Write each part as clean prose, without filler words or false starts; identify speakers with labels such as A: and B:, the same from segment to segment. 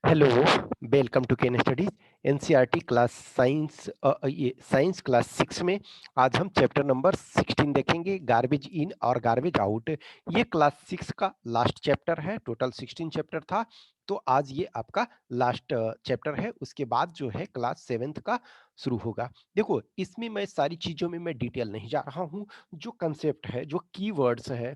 A: Hello, welcome to Ken studies. NCERT class science ये science class 6 में आज हम चैप्टर नंबर 16 देखेंगे, गार्बेज इन और गार्बेज आउट। ये क्लास 6 का लास्ट चैप्टर है। टोटल 16 चैप्टर था, तो आज ये आपका लास्ट चैप्टर है। उसके बाद जो है क्लास 7th का शुरू होगा। देखो, इसमें मैं सारी चीज़ों में मैं डिटेल नहीं जा रहा हूँ। जो कंसेप्ट है, जो कीवर्ड्स है,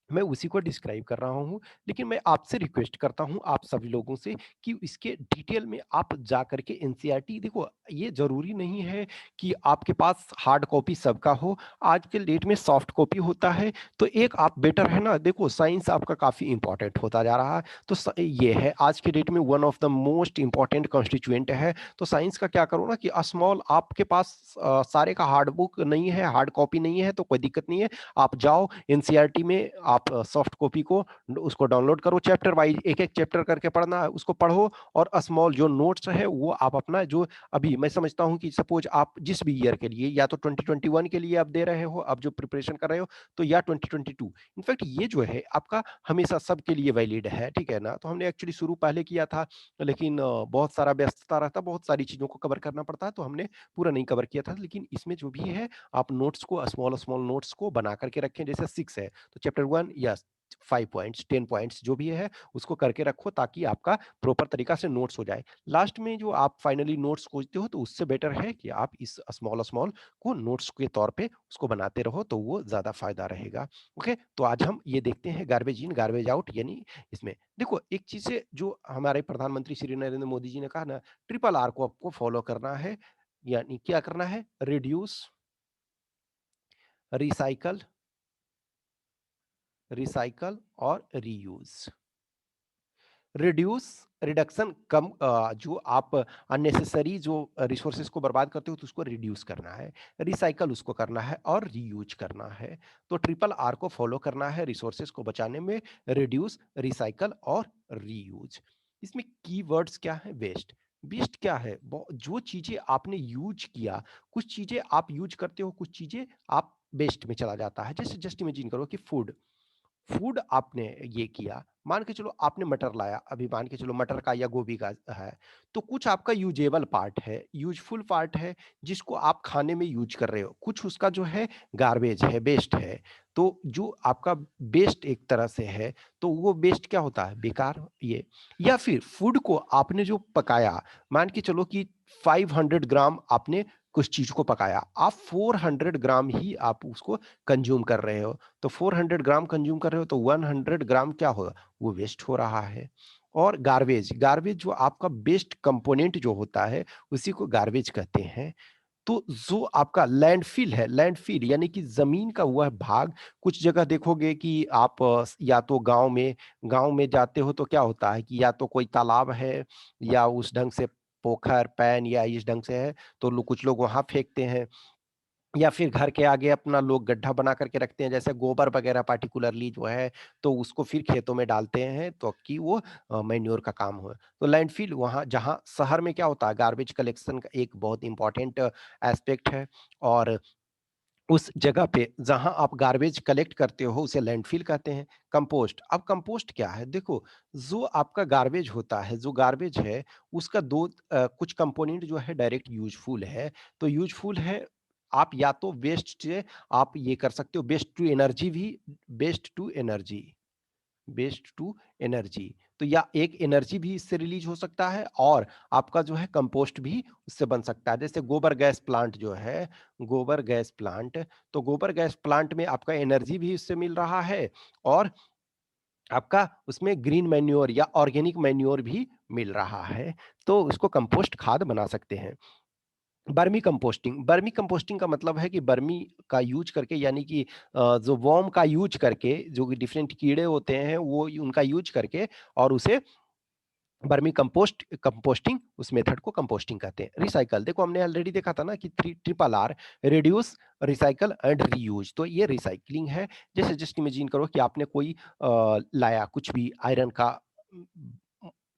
A: मैं उसी को डिस्क्राइब कर रहा हूँ। लेकिन मैं आपसे रिक्वेस्ट करता हूँ, आप सभी लोगों से, कि इसके डिटेल में आप जा करके एनसीईआरटी देखो। ये ज़रूरी नहीं है कि आपके पास हार्ड कॉपी सबका हो। आज के डेट में सॉफ्ट कॉपी होता है, तो एक आप बेटर है ना। देखो, साइंस आपका काफ़ी इंपॉर्टेंट होता जा रहा है, तो ये है आज के डेट में one of the most important constituent है। तो साइंस का क्या करो ना कि स्मॉल आपके पास सारे का हार्ड बुक नहीं है, हार्ड कॉपी नहीं है, तो कोई दिक्कत नहीं है। आप जाओ एनसीईआरटी में, आप सॉफ्ट कॉपी को उसको डाउनलोड करो। चैप्टर वाइज एक एक चैप्टर करके पढ़ना है, उसको पढ़ो। और स्मॉल जो नोट्स है वो आप अपना, जो अभी मैं समझता हूँ कि सपोज आप जिस भी ईयर के लिए, या तो 2021 के लिए आप दे रहे हो, आप जो प्रिपरेशन कर रहे हो, तो या 2022। इनफैक्ट ये जो है आपका हमेशा सबके लिए वैलिड है, ठीक है ना। तो हमने एक्चुअली शुरू पहले किया था, लेकिन बहुत सारा व्यस्तता रहता, बहुत सारी चीज़ों को कवर करना पड़ता है, तो हमने पूरा नहीं कवर किया था। लेकिन इसमें जो भी है, आप नोट्स को, स्मॉल स्मॉल नोट्स को बना करके रखें। जैसे 6 है, तो चैप्टर 1 या 5 पॉइंट्स, 10 पॉइंट्स जो भी है, उसको करके रखो, ताकि आपका प्रॉपर तरीका से नोट्स हो जाए। लास्ट में जो आप फाइनली नोट्स खोजते हो, तो उससे बेटर है कि आप इस स्मॉल स्मॉल को नोट्स के तौर पे उसको बनाते रहो, तो वो ज़्यादा फायदा रहेगा। ओके, तो आज हम ये देखते हैं गार्बेज इन गार्बेज आउट, यानी इसमें देखो एक चीज़ से जो हमारे प्रधानमंत्री श्री नरेंद्र मोदी जी ने कहा ना, ट्रिपल आर को आपको फॉलो करना है। यानी क्या करना है? रिड्यूस, रिसाइकल, रिसाइकल और रीयूज। रिड्यूस, रिडक्शन, कम जो आप अननेसेसरी जो रिसोर्सेज को बर्बाद करते हो, तो उसको रिड्यूस करना है। रिसाइकल उसको करना है, और रीयूज करना है। तो ट्रिपल आर को फॉलो करना है रिसोर्सेज को बचाने में। रिड्यूस, रिसाइकल और रीयूज। इसमें कीवर्ड्स क्या है? वेस्ट। वेस्ट क्या है? जो चीजें आपने यूज किया, कुछ चीजें आप यूज करते हो, कुछ चीजें आप वेस्ट में चला जाता है। जैसे जस्ट इमेजिन करो कि फूड, फूड आपने ये किया, मान के चलो आपने मटर लाया, अभी मान के चलो मटर का या गोभी का है, तो कुछ आपका यूजेबल पार्ट है, यूजफुल पार्ट है, जिसको आप खाने में यूज कर रहे हो। कुछ उसका जो है गार्बेज है, वेस्ट है। तो जो आपका वेस्ट एक तरह से है, तो वो वेस्ट क्या होता है? बेकार ये। या फिर फूड को आपने जो पकाया, मान के चलो कि 500 ग्राम आपने कुछ चीज को पकाया, आप 400 ग्राम ही आप उसको कंज्यूम कर रहे हो। तो 400 ग्राम कंज्यूम कर रहे हो, तो 100 ग्राम क्या होगा? वो वेस्ट हो रहा है। और गार्बेज, गार्बेज जो आपका बेस्ट कंपोनेंट जो होता है, उसी को गार्बेज कहते हैं। तो जो आपका लैंडफिल है, लैंडफिल यानी कि जमीन का वह भाग, कुछ जगह देखोगे कि आप या तो गांव में जाते हो, तो क्या होता है कि या तो कोई तालाब है, या उस ढंग से पोखर पैन या इस ढंग से है, तो कुछ लोग वहां फेंकते हैं। या फिर घर के आगे अपना लोग गड्ढा बना करके रखते हैं, जैसे गोबर वगैरह पार्टिकुलरली जो है, तो उसको फिर खेतों में डालते हैं, तो कि वो मैन्योर का काम हो। तो लैंडफिल वहाँ, जहाँ शहर में क्या होता है, गार्बेज कलेक्शन का एक बहुत इंपॉर्टेंट एस्पेक्ट है। और उस जगह पे जहाँ आप गार्बेज कलेक्ट करते हो, उसे लैंडफिल कहते हैं। कंपोस्ट, अब कंपोस्ट क्या है? देखो, जो आपका गार्बेज होता है, जो गार्बेज है, उसका दो कुछ कंपोनेंट जो है डायरेक्ट यूजफुल है। तो यूजफुल है, आप या तो वेस्ट से आप ये कर सकते हो, वेस्ट टू एनर्जी भी, waste to energy, waste to energy. तो या एक एनर्जी भी इससे रिलीज हो सकता है, और आपका जो है कंपोस्ट भी उससे बन सकता है। जैसे गोबर गैस प्लांट जो है, गोबर गैस प्लांट, तो गोबर गैस प्लांट में आपका एनर्जी भी इससे मिल रहा है, और आपका उसमें ग्रीन मैन्योर या ऑर्गेनिक मैन्योर भी मिल रहा है। तो उसको कंपोस्ट खाद बना सकते हैं। बर्मी कंपोस्टिंग, बर्मी कंपोस्टिंग का मतलब है कि बर्मी का यूज करके, यानी कि जो वर्म का यूज करके, जो कि डिफरेंट कीड़े होते हैं, वो उनका यूज करके, और उसे बर्मी कंपोस्ट, कंपोस्टिंग, उस मेथड को कंपोस्टिंग कहते हैं। रिसाइकल, देखो हमने ऑलरेडी देखा था ना कि triple R, reduce, recycle and reuse, तो ये रिसाइकलिंग है। जैसे जस्ट इमेजिन करो कि आपने कोई लाया, कुछ भी आयरन का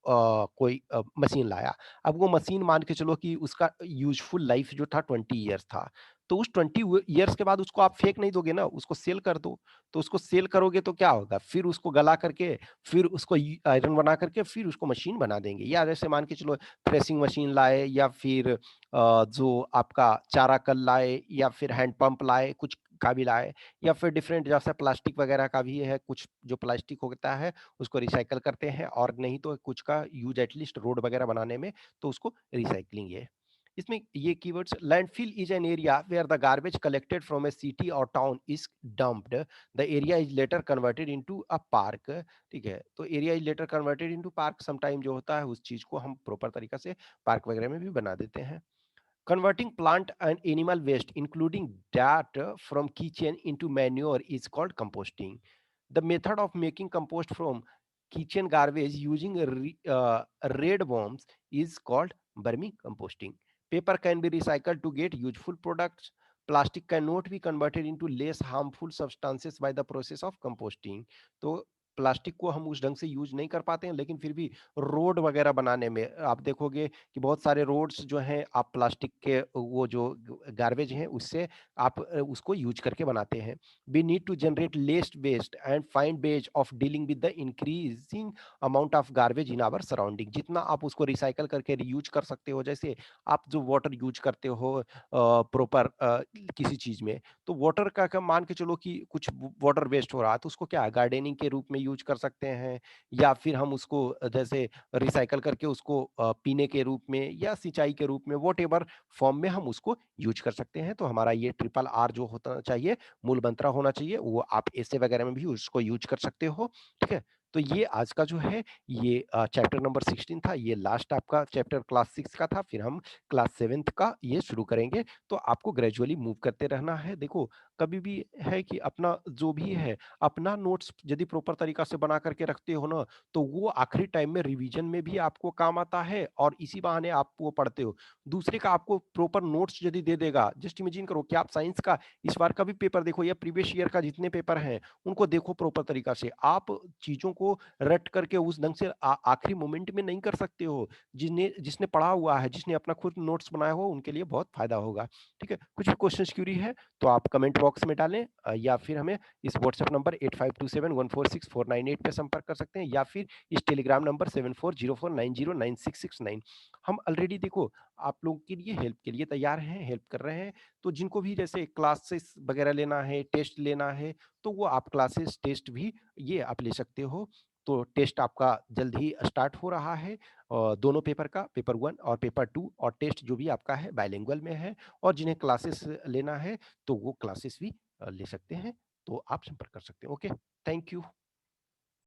A: कोई मशीन लाया। अब वो मशीन मान के चलो कि उसका यूजफुल लाइफ जो था 20 ईयर्स था। तो उस 20 ईयर्स के बाद उसको आप फेंक नहीं दोगे ना, उसको सेल कर दो। तो उसको सेल करोगे तो क्या होगा? फिर उसको गला करके, फिर उसको आयरन बना करके, फिर उसको मशीन बना देंगे। या जैसे मान के चलो थ्रेसिंग मशीन लाए, या फिर जो आपका चारा कल लाए, या फिर हैंड पंप लाए, कुछ का भी लाए, या फिर डिफरेंट जैसे प्लास्टिक वगैरह का भी है, कुछ जो प्लास्टिक होता है उसको रिसाइकल करते हैं, और नहीं तो कुछ का यूज एटलीस्ट रोड वगैरह बनाने में, तो उसको रिसाइकलिंग है। इसमें ये keywords, landfill is an area where the garbage collected from a city और town is dumped, the area is later converted into a park. ठीक है, तो area is later converted into park, some time जो होता है उस चीज को हम प्रॉपर तरीका से पार्क वगैरह में भी बना देते हैं। Converting plant and animal waste, including that from kitchen into manure, is called composting. The method of making compost from kitchen garbage using red worms is called vermicomposting. Paper can be recycled to get useful products. Plastic cannot be converted into less harmful substances by the process of composting. तो plastic को हम उस ढंग से use नहीं कर पाते हैं, लेकिन फिर भी रोड वगैरह बनाने में आप देखोगे कि बहुत सारे रोड्स जो हैं आप प्लास्टिक के वो जो गार्बेज हैं उससे आप उसको यूज करके बनाते हैं। We need to generate less waste and find ways of dealing with the increasing amount of garbage in our surrounding. जितना आप उसको रिसाइकल करके रीयूज कर सकते हो, जैसे आप जो वाटर यूज करते हो प्रॉपर किसी चीज में, तो वाटर का मान के चलो कि कुछ वाटर वेस्ट हो रहा है, तो उसको क्या गार्डनिंग के रूप में यूज कर सकते हैं, या फिर हम उसको जैसे रिसाइकल करके उसको पीने के रूप में या सिंचाई के रूप में, वॉटेवर फॉर्म में हम उसको यूज कर सकते हैं। तो हमारा ये ट्रिपल आर जो होता चाहिए, मूल मंत्र होना चाहिए, वो आप ऐसे वगैरह में भी उसको यूज कर सकते हो। ठीक है, तो ये आज का जो है ये चैप्टर नंबर 16 था, ये लास्ट आपका चैप्टर क्लास 6 का था, फिर हम क्लास 7th का ये शुरू करेंगे। तो आपको ग्रेजुअली मूव करते रहना है। देखो, कभी भी है कि अपना जो भी है, अपना नोट्स यदि प्रॉपर तरीका से बना करके रखते हो ना, तो वो आखिरी टाइम में रिवीजन में भी आपको काम आता है, और इसी बहाने आप वो पढ़ते हो। दूसरे का आपको प्रॉपर नोट्स यदि दे देगा, जस्ट इमेजिन करो कि आप साइंस का इस बार का भी पेपर देखो, या प्रीवियस ईयर का जितने पेपर हैं उनको देखो प्रॉपर तरीका से। आप चीजों को रट करके उस ढंग से आखिरी मोमेंट में नहीं कर सकते हो। जिसने जिसने पढ़ा हुआ है, जिसने अपना खुद नोट्स बनाया हो, उनके लिए बहुत फायदा होगा। ठीक है, कुछ भी क्वेश्चन क्यूरी है तो आप कमेंट बॉक्स में डालें, या फिर हमें इस व्हाट्सएप नंबर 8527146498 पे संपर्क कर सकते हैं, या फिर इस टेलीग्राम नंबर 7404909669। हम ऑलरेडी देखो आप लोगों के लिए हेल्प के लिए तैयार हैं, हेल्प कर रहे हैं। तो जिनको भी जैसे क्लासेस वगैरह लेना है, टेस्ट लेना है, तो वो आप क्लासेस टेस्ट भी ये आप ले सकते हो। तो टेस्ट आपका जल्द ही स्टार्ट हो रहा है, दोनों पेपर का, पेपर 1 और पेपर 2, और टेस्ट जो भी आपका है बाइलिंगुअल में है। और जिन्हें क्लासेस लेना है तो वो क्लासेस भी ले सकते हैं। तो आप संपर्क कर सकते हैं। Okay, thank you.